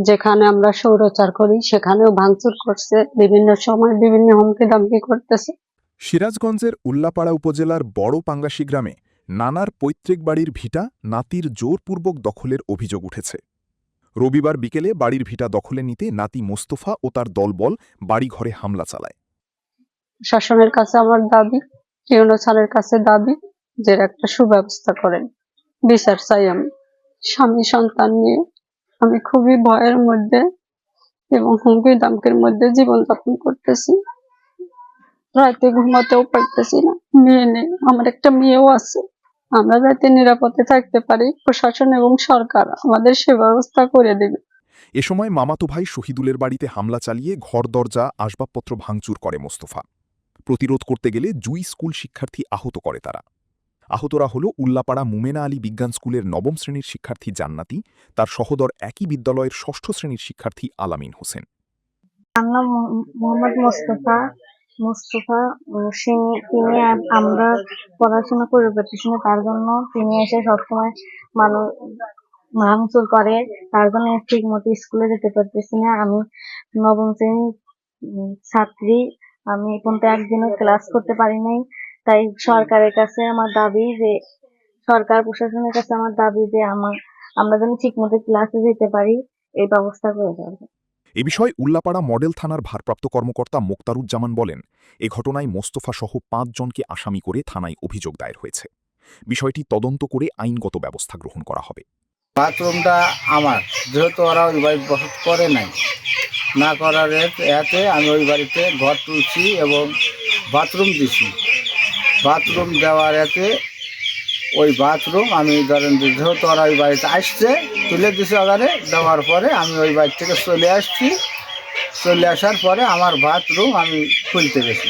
যেখানে আমরা স্বৈরাচার করি সেখানেও ভাঙচুর করছে, বিভিন্ন সময় বিভিন্ন হুমকি দামকি করতেছে। সিরাজগঞ্জের উল্লাপাড়া উপজেলার বড় পাঙ্গাশী গ্রামে নানার পৈতৃক বাড়ির ভিটা নাতির জোরপূর্বক দখলের অভিযোগ উঠেছে। রবিবার বিকেলে বাড়ির ভিটা দখলে নিতে নাতি মোস্তফা ও তার দলবল বাড়িঘরে হামলা চালায়। শাসনের কাছে আমার দাবি, ইউনূস স্যারের কাছে দাবি যে একটা সুব্যবস্থা করেন, বিচার চাই। আমি স্বামী সন্তান নিয়ে আমি খুবই ভয়ের মধ্যে এবং হুমকি দামকির মধ্যে জীবনযাপন করতেছি। রাতে ঘুমাতেও পারতেছি না, মেয়ে নেই, আমার একটা মেয়েও আছে। আমরা যাতে নিরাপদে থাকতে পারি, প্রশাসন এবং সরকার আমাদের সে ব্যবস্থা করে দেবে। এ সময় মামাতো ভাই শহীদুলের বাড়িতে হামলা চালিয়ে ঘর দরজা আসবাবপত্র ভাঙচুর করে মোস্তফা। প্রতিরোধ করতে গেলে জুই স্কুল শিক্ষার্থী আহত করে তারা। আহতরা হল উল্লাপাড়া মুমেনা আলী বিজ্ঞান স্কুলের নবম শ্রেণীর শিক্ষার্থী জান্নাতি, তার সহোদর একই বিদ্যালয়ের ষষ্ঠ শ্রেণীর শিক্ষার্থী আলামিন হোসেন। নাম মোহাম্মদ মোস্তফা। মোস্তফা তিনি আমরা পড়াশোনা করে পারতেছি না, তার জন্য তিনি এসে সবসময় মানুষ ভাঙচুর করে। তার জন্য ঠিক মতো স্কুলে যেতে পারতেছি না। আমি নবম শ্রেণীর ছাত্রী, আমি এখন তো একদিনও ক্লাস করতে পারি নাই। তাই সরকারের কাছে আমার দাবি যে সরকার প্রশাসনের কাছে আমার দাবি যে আমরা যেন ঠিক মতো ক্লাসে যেতে পারি, এই ব্যবস্থা করে দেওয়া। এ বিষয়ে উল্লাপাড়া মডেল থানার ভারপ্রাপ্ত কর্মকর্তা মোক্তারুজ্জামান বলেন, এ ঘটনায় মোস্তফা সহ ৫ জনকে আসামি করে থানায় অভিযোগ দায়ের হয়েছে। বিষয়টি তদন্ত করে আইনগত ব্যবস্থা গ্রহণ করা হবে। বাথরুমটা আমার, যেহেতু ওরা ওই বাড়ি বসত করে নাই, না করার এতে আমি ওই বাড়িতে ঘর তুলছি এবং বাথরুম দিছি। বাথরুম দেওয়ার এতে ওই বাথরুম আমি ধরেন যেহেতু ওরা ওই বাড়িতে আসছে তুলে দিছি, ওখানে দেওয়ার পরে আমি ওই বাড়ি থেকে চলে আসছি। চলে আসার পরে আমার বাথরুম আমি খুলতে গেছি।